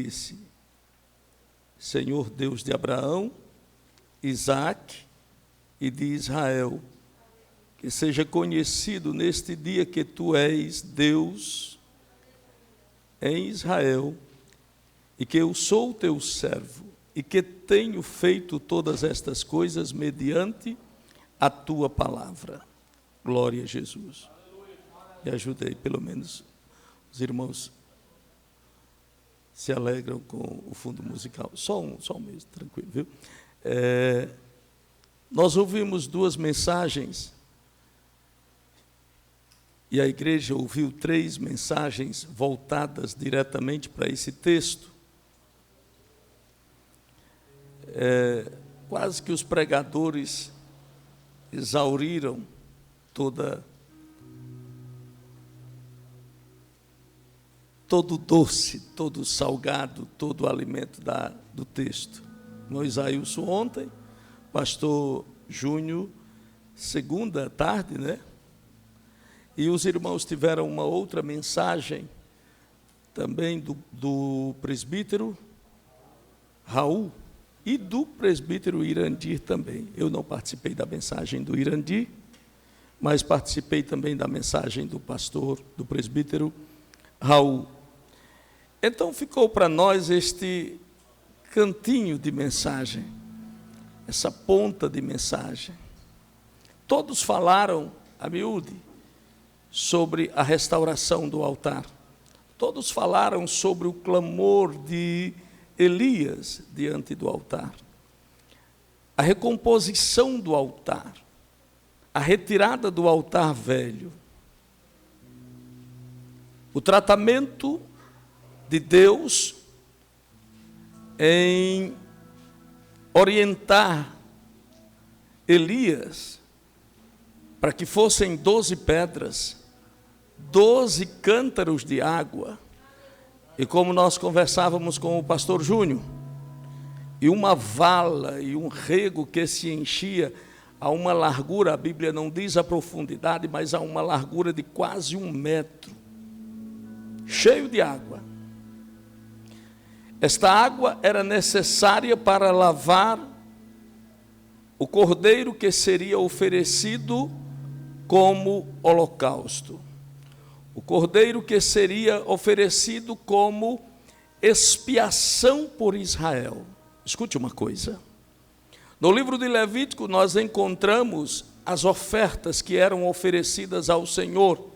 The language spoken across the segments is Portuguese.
disse: Senhor Deus de Abraão, Isaque e de Israel, que seja conhecido neste dia que tu és Deus em Israel, e que eu sou teu servo, e que tenho feito todas estas coisas mediante a tua palavra. Glória a Jesus. E ajudei, pelo menos os irmãos se alegram com o fundo musical. Só um mês, tranquilo, viu? Nós ouvimos duas mensagens, e a igreja ouviu 3 mensagens voltadas diretamente para esse texto. Quase que os pregadores exauriram todo doce, todo salgado, todo o alimento do texto. O Isaílson ontem, pastor Júnior, segunda tarde, né? E os irmãos tiveram uma outra mensagem, também do presbítero Raul e do presbítero Irandir também. Eu não participei da mensagem do Irandir, mas participei também da mensagem do pastor, do presbítero Raul. Então ficou para nós este cantinho de mensagem, essa ponta de mensagem. Todos falaram a miúde sobre a restauração do altar. Todos falaram sobre o clamor de Elias diante do altar, a recomposição do altar, a retirada do altar velho, o tratamento de Deus em orientar Elias para que fossem 12 pedras, 12 cântaros de água, e como nós conversávamos com o pastor Júnior, e uma vala e um rego que se enchia a uma largura, a Bíblia não diz a profundidade, mas a uma largura de quase 1 metro, cheio de água. Esta água era necessária para lavar o cordeiro que seria oferecido como holocausto. O cordeiro que seria oferecido como expiação por Israel. Escute uma coisa. No livro de Levítico nós encontramos as ofertas que eram oferecidas ao Senhor.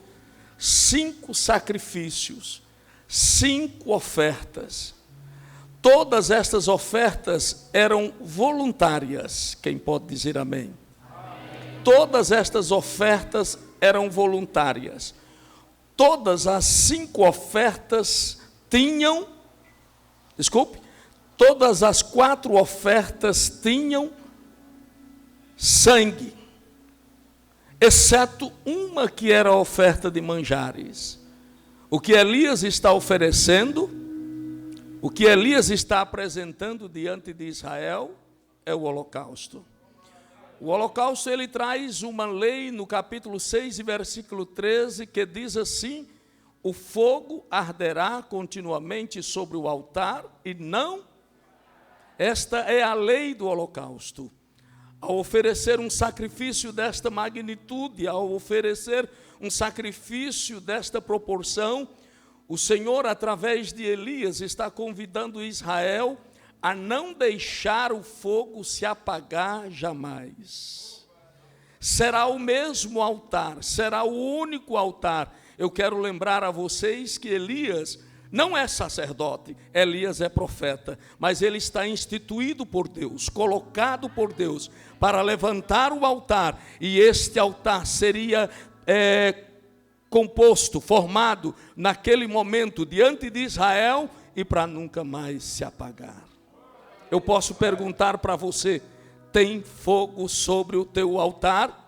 5 sacrifícios, 5 ofertas. Todas estas ofertas eram voluntárias. Quem pode dizer amém? Amém. Todas estas ofertas eram voluntárias. Todas as 5 ofertas tinham, todas as 4 ofertas tinham sangue, exceto uma que era a oferta de manjares. O que Elias está oferecendo, o que Elias está apresentando diante de Israel é o holocausto. O holocausto, ele traz uma lei no capítulo 6 e versículo 13, que diz assim: o fogo arderá continuamente sobre o altar e não... Esta é a lei do holocausto. Ao oferecer um sacrifício desta magnitude, ao oferecer um sacrifício desta proporção, o Senhor, através de Elias, está convidando Israel a não deixar o fogo se apagar jamais. Será o mesmo altar, será o único altar. Eu quero lembrar a vocês que Elias não é sacerdote, Elias é profeta, mas ele está instituído por Deus, colocado por Deus, para levantar o altar, e este altar seria composto, formado, naquele momento, diante de Israel, e para nunca mais se apagar. Eu posso perguntar para você: tem fogo sobre o teu altar?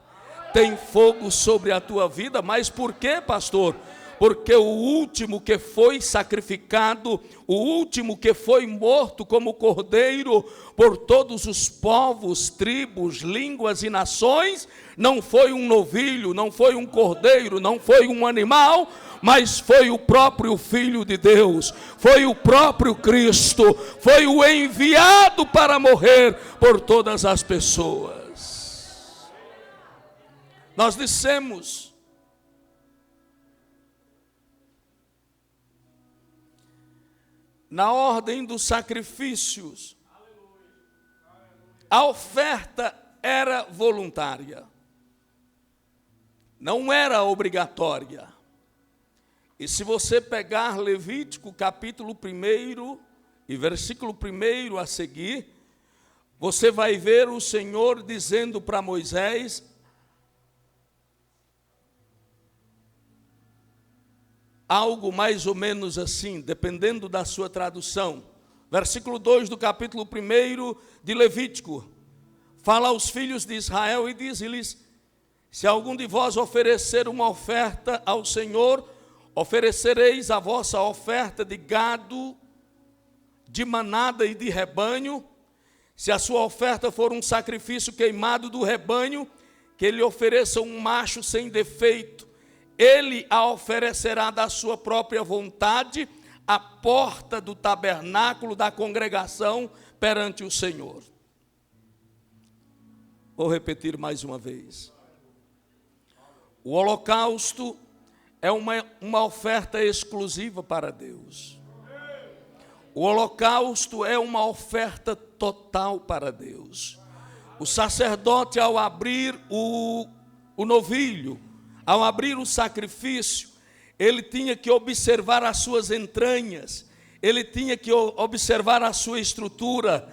Tem fogo sobre a tua vida? Mas por quê, pastor? porque o último que foi sacrificado, o último que foi morto como cordeiro por todos os povos, tribos, línguas e nações, não foi um novilho, não foi um cordeiro, não foi um animal, mas foi o próprio Filho de Deus, foi o próprio Cristo, foi o enviado para morrer por todas as pessoas. Nós dissemos, na ordem dos sacrifícios, a oferta era voluntária, não era obrigatória. E se você pegar Levítico capítulo 1 e versículo 1 a seguir, você vai ver o Senhor dizendo para Moisés: algo mais ou menos assim, dependendo da sua tradução. Versículo 2 do capítulo 1 de Levítico. Fala aos filhos de Israel e diz-lhes: se algum de vós oferecer uma oferta ao Senhor, oferecereis a vossa oferta de gado, de manada e de rebanho. Se a sua oferta for um sacrifício queimado do rebanho, que ele ofereça um macho sem defeito. Ele a oferecerá da sua própria vontade, à porta do tabernáculo da congregação perante o Senhor. Vou repetir mais uma vez. O holocausto é uma oferta exclusiva para Deus. O holocausto é uma oferta total para Deus. O sacerdote, ao abrir o novilho, ao abrir o sacrifício, ele tinha que observar as suas entranhas, ele tinha que observar a sua estrutura.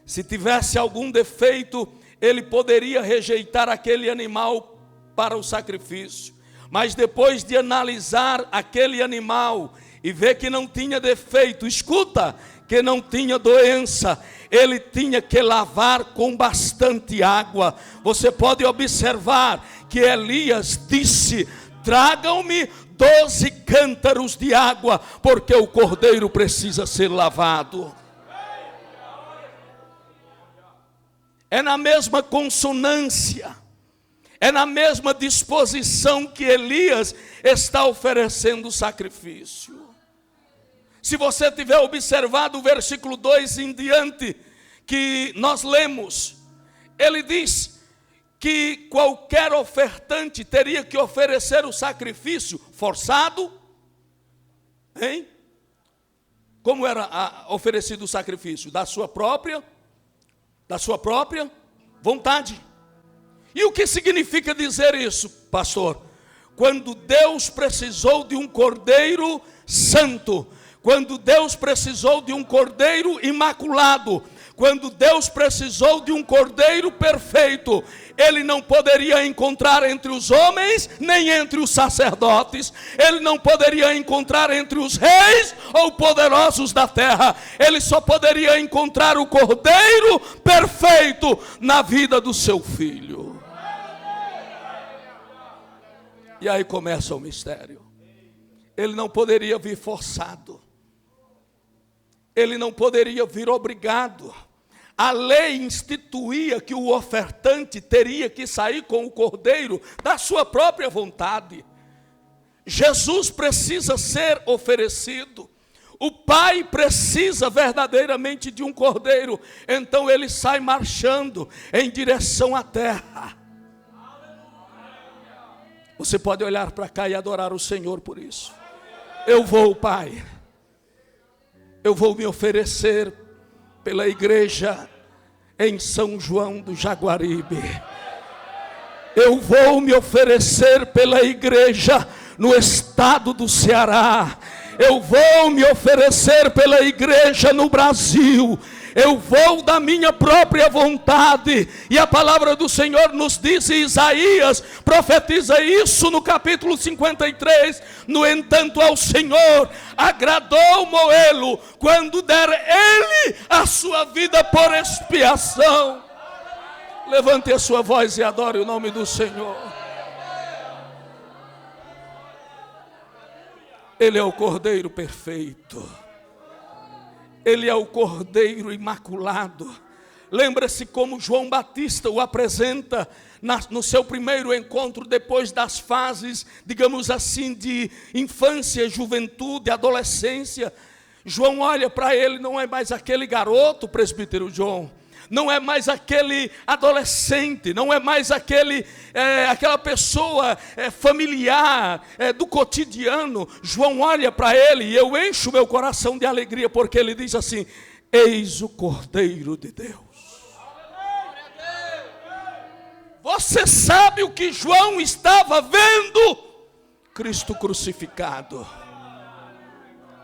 Se tivesse algum defeito, ele poderia rejeitar aquele animal para o sacrifício. Mas depois de analisar aquele animal e ver que não tinha defeito, escuta, que não tinha doença, ele tinha que lavar com bastante água. Você pode observar que Elias disse: tragam-me 12 cântaros de água, porque o cordeiro precisa ser lavado. É na mesma consonância, é na mesma disposição que Elias está oferecendo o sacrifício. Se você tiver observado o versículo 2 em diante, que nós lemos, ele diz que qualquer ofertante teria que oferecer o sacrifício forçado, hein? Como era oferecido o sacrifício? Da sua própria vontade. E o que significa dizer isso, pastor? Quando Deus precisou de um cordeiro santo, quando Deus precisou de um cordeiro imaculado, quando Deus precisou de um cordeiro perfeito, ele não poderia encontrar entre os homens, nem entre os sacerdotes, ele não poderia encontrar entre os reis ou poderosos da terra, ele só poderia encontrar o cordeiro perfeito na vida do seu filho. E aí começa o mistério. Ele não poderia vir forçado, ele não poderia vir obrigado. A lei instituía que o ofertante teria que sair com o cordeiro da sua própria vontade. Jesus precisa ser oferecido. O Pai precisa verdadeiramente de um cordeiro. Então ele sai marchando em direção à terra. Você pode olhar para cá e adorar o Senhor por isso. Eu vou, Pai. Eu vou me oferecer pela igreja em São João do Jaguaribe. Eu vou me oferecer pela igreja no estado do Ceará. Eu vou me oferecer pela igreja no Brasil. Eu vou da minha própria vontade. E a palavra do Senhor nos diz, e Isaías profetiza isso no capítulo 53. No entanto, ao Senhor agradou Moê-lo quando der ele a sua vida por expiação. Levante a sua voz e adore o nome do Senhor. Ele é o Cordeiro perfeito. Ele é o Cordeiro imaculado. Lembra-se como João Batista o apresenta no seu primeiro encontro, depois das fases, digamos assim, de infância, juventude, adolescência. João olha para ele, não é mais aquele garoto, presbítero João, não é mais aquele adolescente, não é mais aquela pessoa familiar, do cotidiano. João olha para ele e eu encho meu coração de alegria, porque ele diz assim: eis o Cordeiro de Deus. Você sabe o que João estava vendo? Cristo crucificado.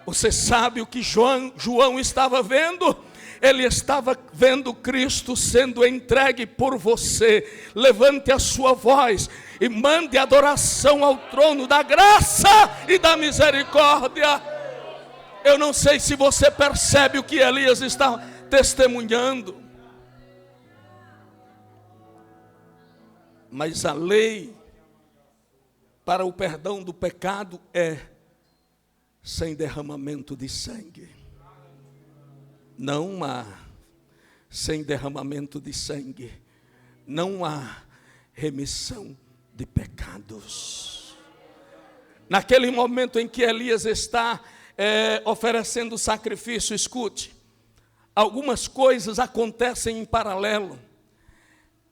Você sabe o que João estava vendo? Ele estava vendo Cristo sendo entregue por você. Levante a sua voz e mande adoração ao trono da graça e da misericórdia. Eu não sei se você percebe o que Elias está testemunhando. Mas a lei para o perdão do pecado é sem derramamento de sangue. Não há sem derramamento de sangue, não há remissão de pecados. Naquele momento em que Elias está oferecendo sacrifício, escute, algumas coisas acontecem em paralelo.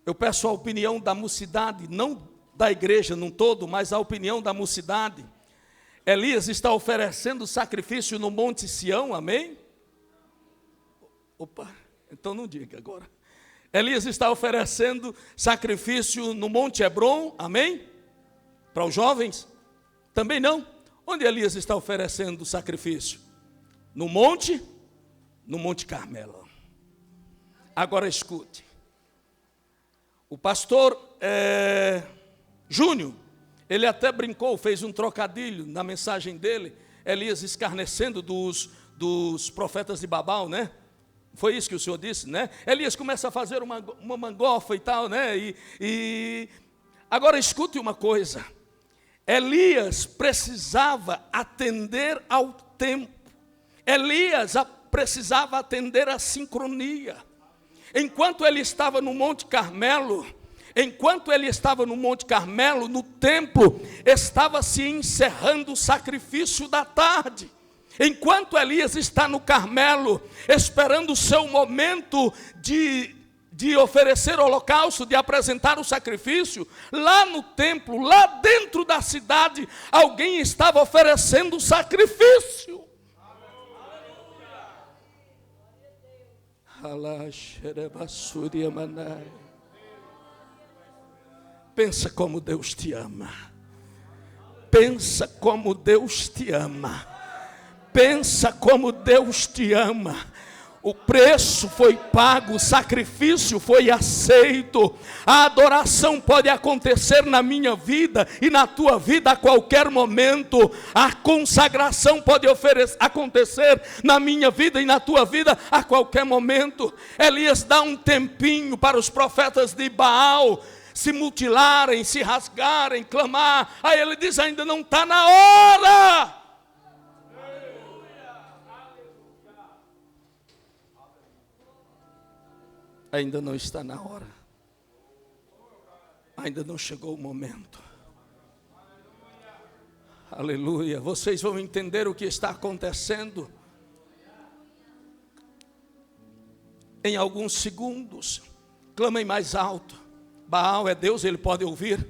Eu peço a opinião da mocidade, não da igreja num todo, mas a opinião da mocidade. Elias está oferecendo sacrifício no Monte Sião, amém? Opa, então não diga agora. Elias está oferecendo sacrifício no Monte Hebron, amém? Para os jovens? Também não. Onde Elias está oferecendo sacrifício? No Monte Carmelo. Agora escute. O pastor Júnior, ele até brincou, fez um trocadilho na mensagem dele, Elias escarnecendo dos profetas de Babal, né? Foi isso que o senhor disse, né? Elias começa a fazer uma mangofa e tal, né? Agora escute uma coisa. Elias precisava atender ao tempo. Elias precisava atender à sincronia. Enquanto ele estava no Monte Carmelo, no templo, estava se encerrando o sacrifício da tarde. Enquanto Elias está no Carmelo, esperando o seu momento de oferecer holocausto, de apresentar o sacrifício, lá no templo, lá dentro da cidade, alguém estava oferecendo o sacrifício. Pensa como Deus te ama. Pensa como Deus te ama. Pensa como Deus te ama. O preço foi pago, o sacrifício foi aceito. A adoração pode acontecer na minha vida e na tua vida a qualquer momento. A consagração pode acontecer na minha vida e na tua vida a qualquer momento. Elias dá um tempinho para os profetas de Baal se mutilarem, se rasgarem, clamar. Aí ele diz: ainda não está na hora. Ainda não está na hora. Ainda não chegou o momento. Aleluia. Vocês vão entender o que está acontecendo em alguns segundos. Clamem mais alto. Baal é Deus, ele pode ouvir,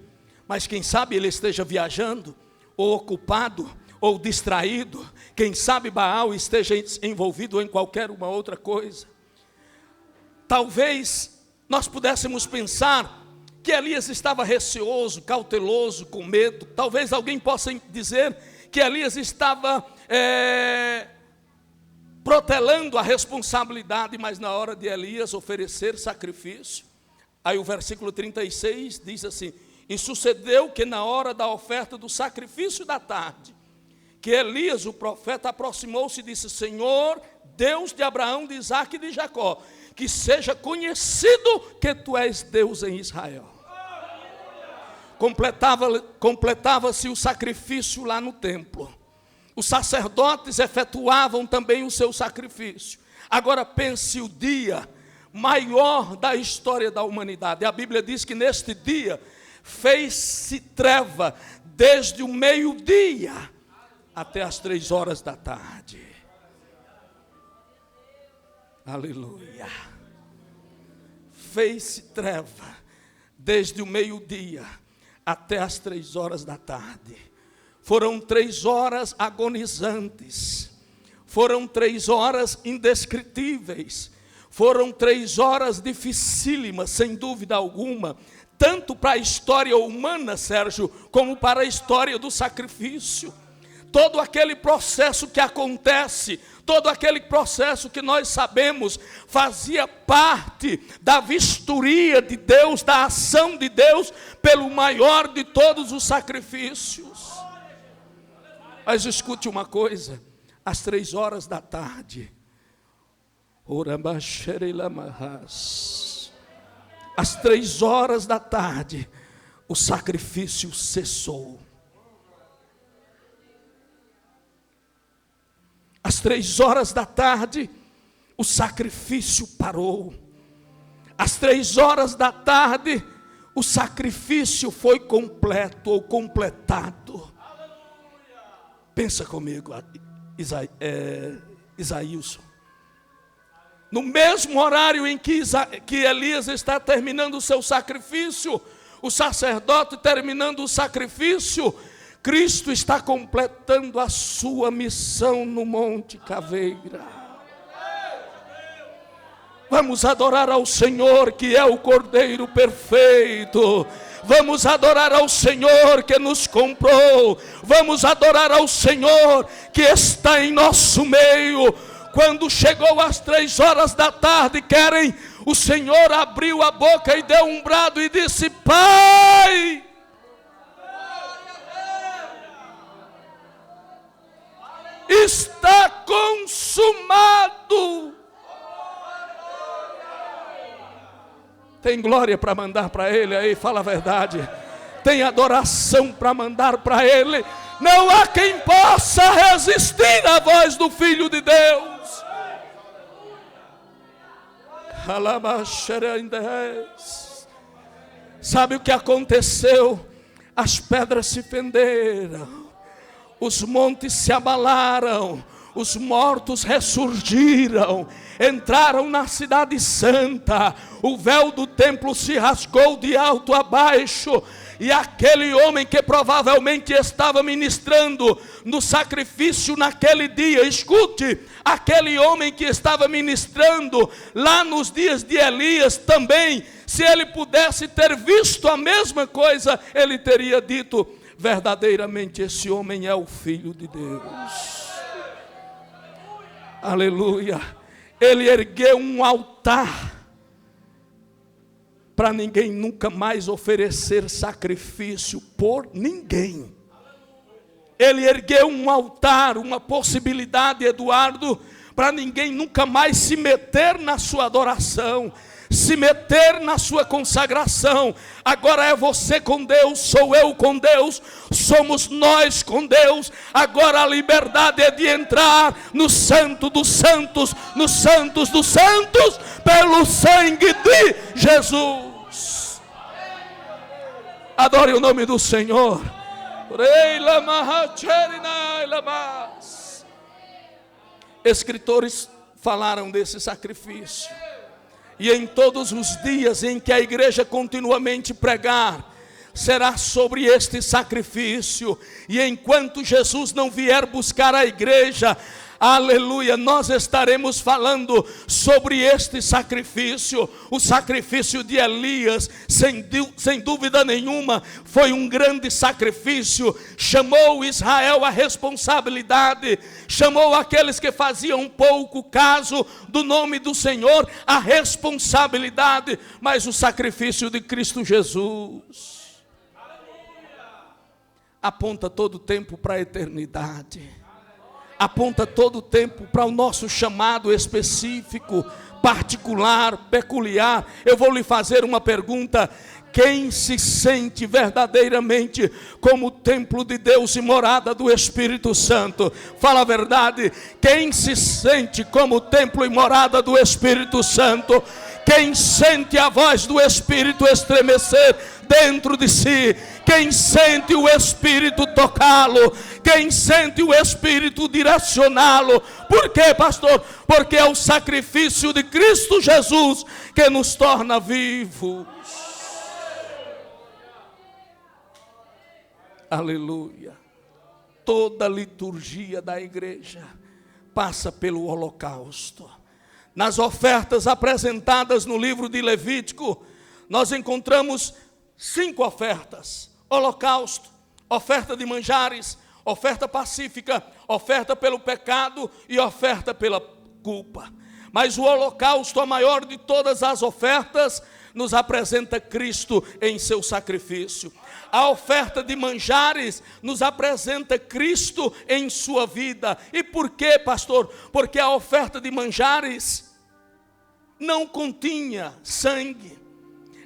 mas quem sabe ele esteja viajando, ou ocupado, ou distraído. Quem sabe Baal esteja envolvido em qualquer uma outra coisa. Talvez nós pudéssemos pensar que Elias estava receoso, cauteloso, com medo. Talvez alguém possa dizer que Elias estava protelando a responsabilidade, mas na hora de Elias oferecer sacrifício, aí o versículo 36 diz assim: e sucedeu que na hora da oferta do sacrifício da tarde, que Elias, o profeta, aproximou-se e disse: Senhor, Deus de Abraão, de Isaque e de Jacó, que seja conhecido que tu és Deus em Israel. Completava-se o sacrifício lá no templo. Os sacerdotes efetuavam também o seu sacrifício. Agora pense o dia maior da história da humanidade. A Bíblia diz que neste dia fez-se treva desde o meio-dia até as 3 horas da tarde. Aleluia. Fez-se treva desde o meio-dia até as 3 horas da tarde. Foram 3 horas agonizantes. Foram 3 horas indescritíveis. Foram 3 horas dificílimas, sem dúvida alguma, tanto para a história humana, Sérgio, como para a história do sacrifício. Todo aquele processo que acontece, todo aquele processo que nós sabemos, fazia parte da vistoria de Deus, da ação de Deus, pelo maior de todos os sacrifícios. Mas escute uma coisa, às 3 horas da tarde, às 3 horas da tarde, o sacrifício cessou. Às 3 horas da tarde, o sacrifício parou. Às 3 horas da tarde, o sacrifício foi completo ou completado. Pensa comigo, Isaías. No mesmo horário em que Elias está terminando o seu sacrifício, o sacerdote terminando o sacrifício, Cristo está completando a sua missão no Monte Caveira. Vamos adorar ao Senhor, que é o Cordeiro perfeito. Vamos adorar ao Senhor que nos comprou. Vamos adorar ao Senhor que está em nosso meio. Quando chegou às 3 horas da tarde, o Senhor abriu a boca e deu um brado e disse: Pai, está consumado. Tem glória para mandar para Ele aí? Fala a verdade. Tem adoração para mandar para Ele? Não há quem possa resistir à voz do Filho de Deus. Sabe o que aconteceu? As pedras se fenderam, os montes se abalaram, os mortos ressurgiram, entraram na cidade santa, o véu do templo se rasgou de alto a baixo, e aquele homem que provavelmente estava ministrando no sacrifício naquele dia, escute, aquele homem que estava ministrando lá nos dias de Elias também, se ele pudesse ter visto a mesma coisa, ele teria dito: verdadeiramente esse homem é o Filho de Deus. Aleluia. Ele ergueu um altar para ninguém nunca mais oferecer sacrifício por ninguém. Ele ergueu um altar, uma possibilidade, Eduardo, para ninguém nunca mais se meter na sua adoração, se meter na sua consagração. Agora é você com Deus, sou eu com Deus, somos nós com Deus. Agora a liberdade é de entrar no Santo dos Santos, nos Santos dos Santos, pelo sangue de Jesus. Adore o nome do Senhor. Escritores falaram desse sacrifício. E em todos os dias em que a igreja continuamente pregar, será sobre este sacrifício. E enquanto Jesus não vier buscar a igreja, aleluia, nós estaremos falando sobre este sacrifício. O sacrifício de Elias, sem dúvida nenhuma, foi um grande sacrifício. Chamou Israel à responsabilidade, chamou aqueles que faziam pouco caso do nome do Senhor à responsabilidade. Mas o sacrifício de Cristo Jesus aponta todo o tempo para a eternidade. Aponta todo o tempo para o nosso chamado específico, particular, peculiar. Eu vou lhe fazer uma pergunta: Quem se sente verdadeiramente como templo de Deus e morada do Espírito Santo? Fala a verdade. Quem se sente como templo e morada do Espírito Santo? Quem sente a voz do Espírito estremecer dentro de si? Quem sente o Espírito tocá-lo? Quem sente o Espírito direcioná-lo? Por quê, pastor? Porque é o sacrifício de Cristo Jesus que nos torna vivos. Aleluia. Toda a liturgia da igreja passa pelo holocausto. Nas ofertas apresentadas no livro de Levítico, nós encontramos 5 ofertas: holocausto, oferta de manjares, oferta pacífica, oferta pelo pecado e oferta pela culpa. Mas o holocausto, a maior de todas as ofertas, nos apresenta Cristo em seu sacrifício. A oferta de manjares nos apresenta Cristo em sua vida. E por quê, pastor? Porque a oferta de manjares não continha sangue,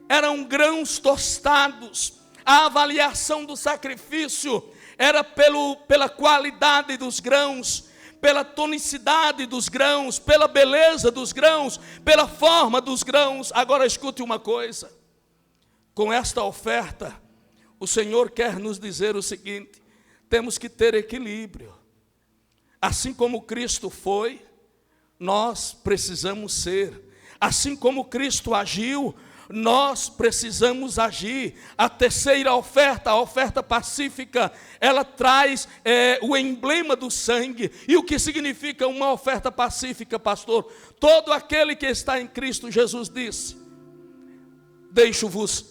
eram grãos tostados. A avaliação do sacrifício era pela qualidade dos grãos, pela tonicidade dos grãos, pela beleza dos grãos, pela forma dos grãos. Agora escute uma coisa: com esta oferta, o Senhor quer nos dizer o seguinte: temos que ter equilíbrio. Assim como Cristo foi, nós precisamos ser. Assim como Cristo agiu, nós precisamos agir. A terceira oferta, a oferta pacífica, ela traz o emblema do sangue. E o que significa uma oferta pacífica, pastor? Todo aquele que está em Cristo Jesus disse: deixo-vos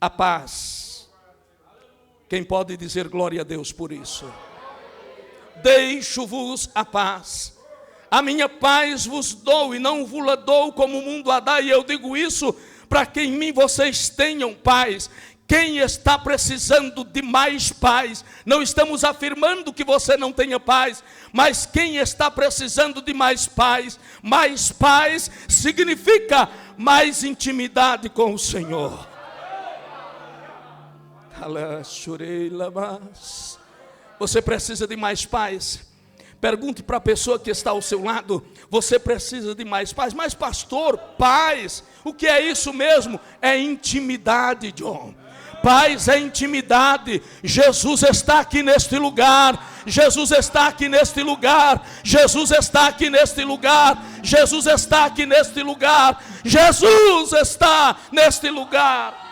a paz. Quem pode dizer glória a Deus por isso? Deixo-vos a paz. A minha paz vos dou e não vos la dou como o mundo a dá. E eu digo isso para que em mim vocês tenham paz. Quem está precisando de mais paz? Não estamos afirmando que você não tenha paz, mas quem está precisando de mais paz significa mais intimidade com o Senhor. Você precisa de mais paz? Pergunte para a pessoa que está ao seu lado: você precisa de mais paz? Mas pastor, paz, o que é isso mesmo? É intimidade, John. Paz é intimidade. Jesus está aqui neste lugar. Jesus está aqui neste lugar. Jesus está aqui neste lugar. Jesus está aqui neste lugar. Jesus está neste lugar.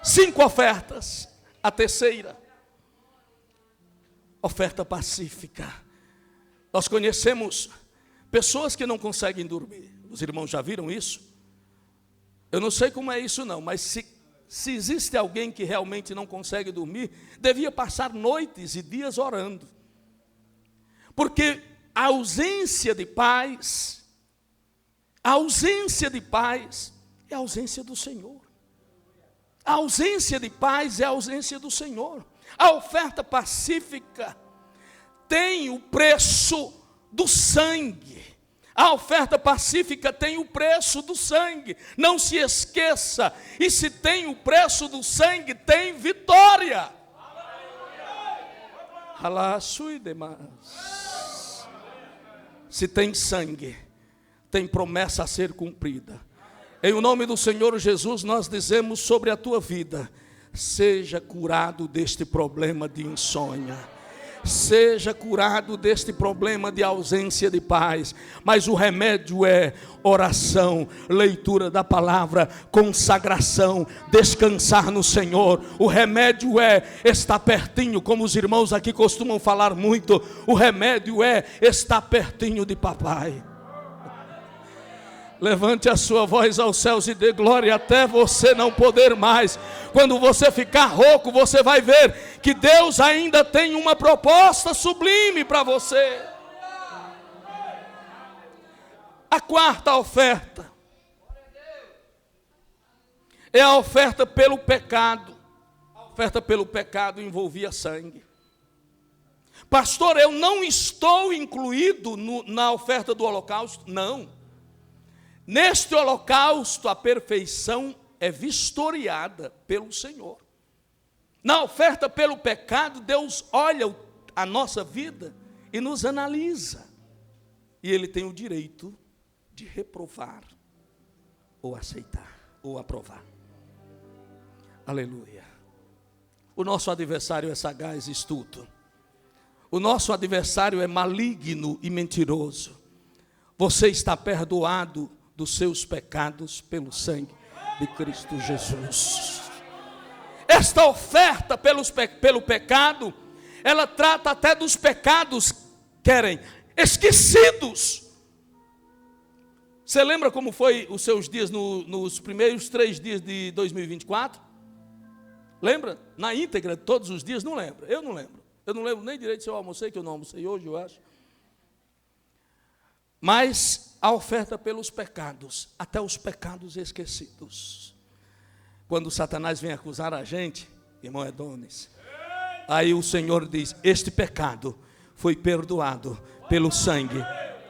5 ofertas. A terceira, oferta pacífica. Nós conhecemos pessoas que não conseguem dormir. Os irmãos já viram isso? Eu não sei como é isso não, mas se existe alguém que realmente não consegue dormir, devia passar noites e dias orando. Porque a ausência de paz é a ausência do Senhor. A ausência de paz é a ausência do Senhor. A oferta pacífica tem o preço do sangue. A oferta pacífica tem o preço do sangue. Não se esqueça. E se tem o preço do sangue, tem vitória. Se tem sangue, tem promessa a ser cumprida. Em o nome do Senhor Jesus, nós dizemos sobre a tua vida: seja curado deste problema de insônia. Seja curado deste problema de ausência de paz. Mas o remédio é oração, leitura da palavra, consagração, descansar no Senhor. O remédio é estar pertinho, como os irmãos aqui costumam falar muito. O remédio é estar pertinho de papai. Levante a sua voz aos céus e dê glória até você não poder mais. Quando você ficar rouco, você vai ver que Deus ainda tem uma proposta sublime para você. A quarta oferta é a oferta pelo pecado. A oferta pelo pecado envolvia sangue. Pastor, eu não estou incluído na oferta do holocausto? Não. Neste holocausto, a perfeição é vistoriada pelo Senhor. Na oferta pelo pecado, Deus olha a nossa vida e nos analisa. E Ele tem o direito de reprovar, ou aceitar, ou aprovar. Aleluia. O nosso adversário é sagaz e astuto. O nosso adversário é maligno e mentiroso. Você está perdoado dos seus pecados pelo sangue de Cristo Jesus. Esta oferta pelo pecado, ela trata até dos pecados, esquecidos. Você lembra como foi os seus dias nos primeiros 3 dias de 2024? Lembra? Na íntegra, todos os dias? Não lembra. Eu não lembro. Eu não lembro nem direito se eu almocei, que eu não almocei hoje, eu acho. Mas a oferta pelos pecados, até os pecados esquecidos. Quando Satanás vem acusar a gente, irmão Edones, aí o Senhor diz: este pecado foi perdoado pelo sangue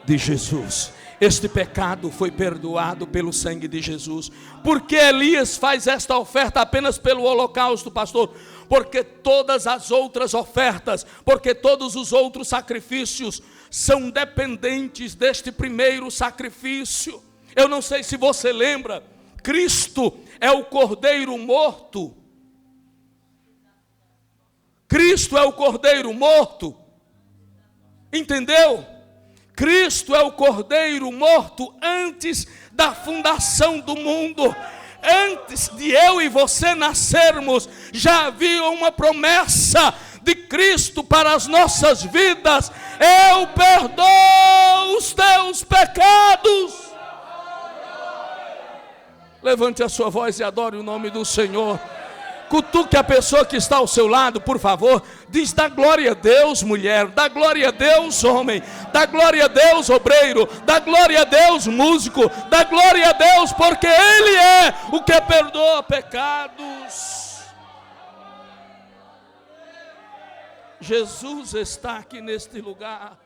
de Jesus. Este pecado foi perdoado pelo sangue de Jesus. Por que Elias faz esta oferta apenas pelo holocausto, pastor? Porque todas as outras ofertas, porque todos os outros sacrifícios são dependentes deste primeiro sacrifício. Eu não sei se você lembra, Cristo é o cordeiro morto. Cristo é o cordeiro morto. Entendeu? Cristo é o cordeiro morto antes da fundação do mundo. Antes de eu e você nascermos, já havia uma promessa de Cristo para as nossas vidas: eu perdoo os teus pecados. Levante a sua voz e adore o nome do Senhor. Cutuque a pessoa que está ao seu lado, por favor. Diz: dá glória a Deus, mulher. Dá glória a Deus, homem. Dá glória a Deus, obreiro. Dá glória a Deus, músico. Dá glória a Deus, porque Ele é o que perdoa pecados. Jesus está aqui neste lugar.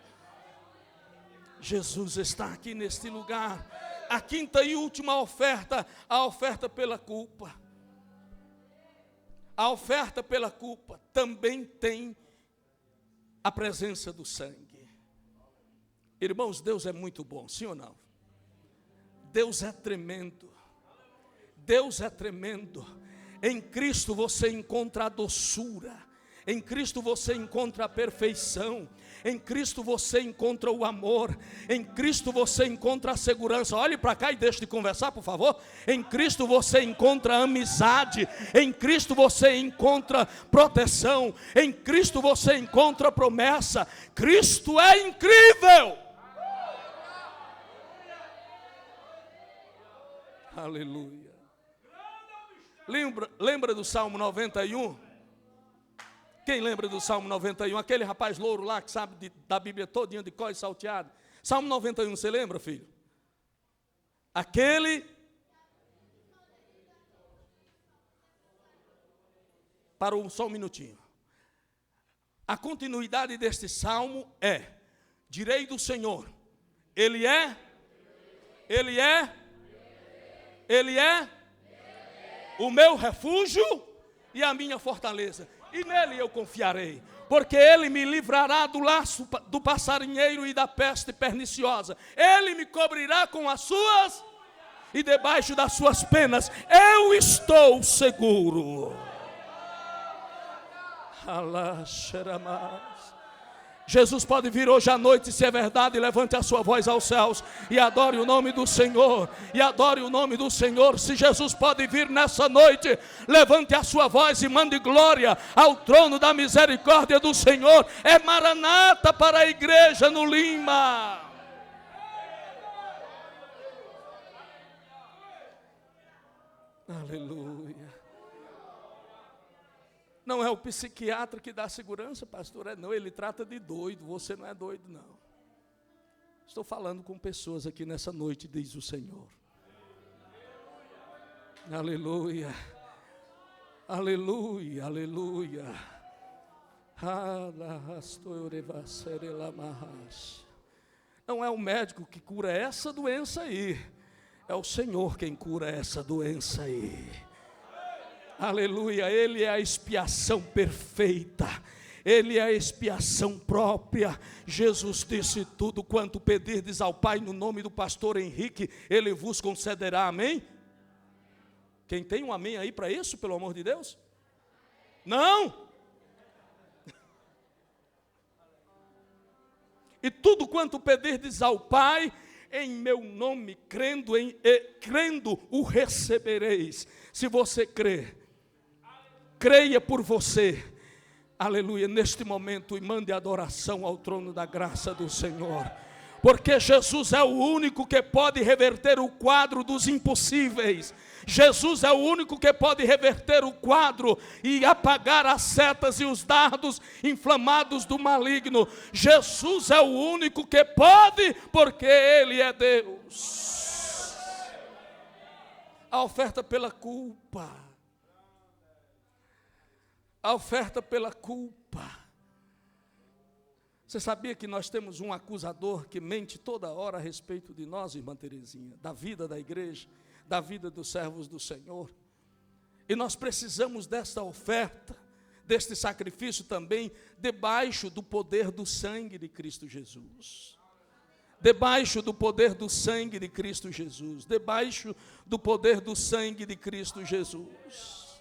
Jesus está aqui neste lugar. A quinta e última oferta, a oferta pela culpa. A oferta pela culpa também tem a presença do sangue. Irmãos, Deus é muito bom, sim ou não? Deus é tremendo. Deus é tremendo. Em Cristo você encontra a doçura. Em Cristo você encontra a perfeição. Em Cristo você encontra o amor. Em Cristo você encontra a segurança. Olhe para cá e deixe de conversar, por favor. Em Cristo você encontra amizade. Em Cristo você encontra proteção. Em Cristo você encontra promessa. Cristo é incrível. Aleluia. Lembra do Salmo 91? Quem lembra do Salmo 91? Aquele rapaz louro lá que sabe da Bíblia todinha de cor e salteado. Salmo 91, você lembra, filho? Parou só um minutinho. A continuidade deste salmo é: direi do Senhor, Ele é o meu refúgio e a minha fortaleza. E nele eu confiarei, porque Ele me livrará do laço do passarinheiro e da peste perniciosa. Ele me cobrirá com as suas, e debaixo das suas penas eu estou seguro. Jesus pode vir hoje à noite, se é verdade, levante a sua voz aos céus e adore o nome do Senhor, e adore o nome do Senhor. Se Jesus pode vir nessa noite, levante a sua voz e mande glória ao trono da misericórdia do Senhor. É Maranata para a igreja no Lima. Aleluia. Não é o psiquiatra que dá segurança, pastor, não, ele trata de doido, você não é doido, não. Estou falando com pessoas aqui nessa noite, diz o Senhor. Aleluia, aleluia, aleluia. Não é o médico que cura essa doença aí, É o Senhor quem cura essa doença aí. Aleluia, Ele é a expiação perfeita. Ele é a expiação própria. Jesus disse: tudo quanto pedirdes ao Pai no nome do pastor Henrique, Ele vos concederá. Amém? Quem tem um amém aí para isso, pelo amor de Deus? Não? E tudo quanto pedirdes ao Pai, em meu nome, crendo, o recebereis. Se você crer, creia por você. Aleluia, neste momento, e mande adoração ao trono da graça do Senhor. Porque Jesus é o único que pode reverter o quadro dos impossíveis. Jesus é o único que pode reverter o quadro e apagar as setas e os dardos inflamados do maligno. Jesus é o único que pode, porque Ele é Deus. A oferta pela culpa. A oferta pela culpa. Você sabia que nós temos um acusador que mente toda hora a respeito de nós, irmã Terezinha, da vida da igreja, da vida dos servos do Senhor? E nós precisamos desta oferta, deste sacrifício também, debaixo do poder do sangue de Cristo Jesus. Debaixo do poder do sangue de Cristo Jesus. Debaixo do poder do sangue de Cristo Jesus.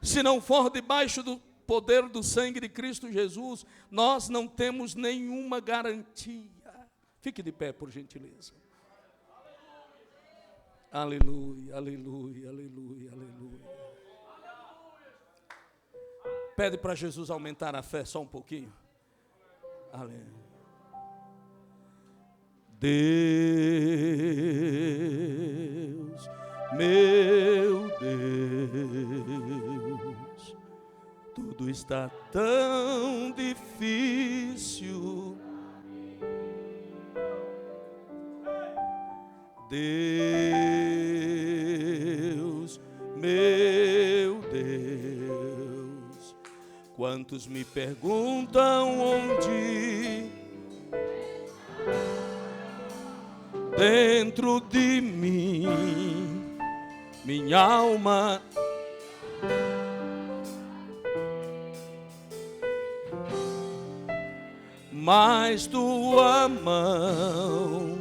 Se não for debaixo do poder do sangue de Cristo Jesus, nós não temos nenhuma garantia. Fique de pé, por gentileza. Aleluia, aleluia, aleluia, aleluia. Pede para Jesus aumentar a fé só um pouquinho. Aleluia. Deus, meu Deus, tudo está tão difícil. Deus, meu Deus, quantos me perguntam onde dentro de mim, minha alma mas tua mão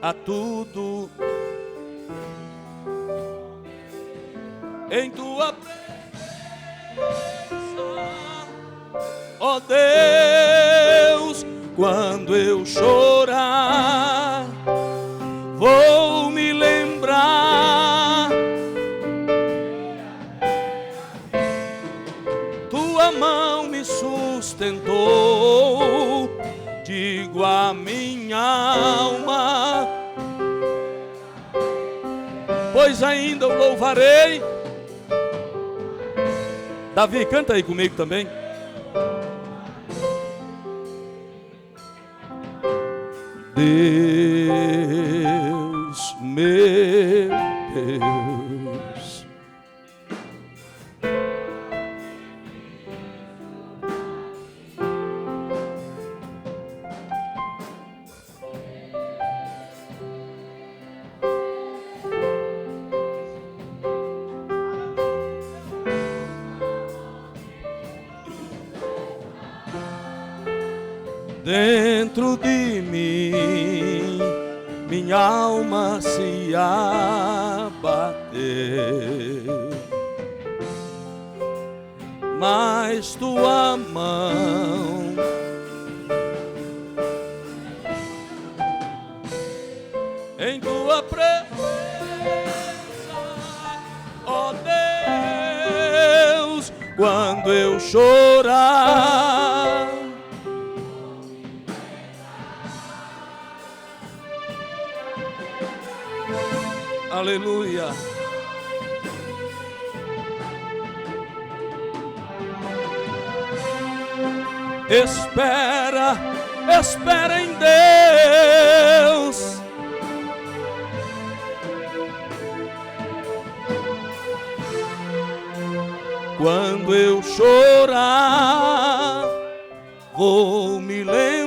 a tudo em tua presença, ó Deus, quando eu chorar, vou me lembrar, tua mão me sustentou, digo a minha alma, pois ainda o louvarei. Davi, canta aí comigo também. Deus, meu Deus, dentro de mim, minha alma se abateu, mas tua mão em tua presença, ó Deus, quando eu chorar, aleluia. Espera, espera em Deus. Quando eu chorar, vou me lembrar,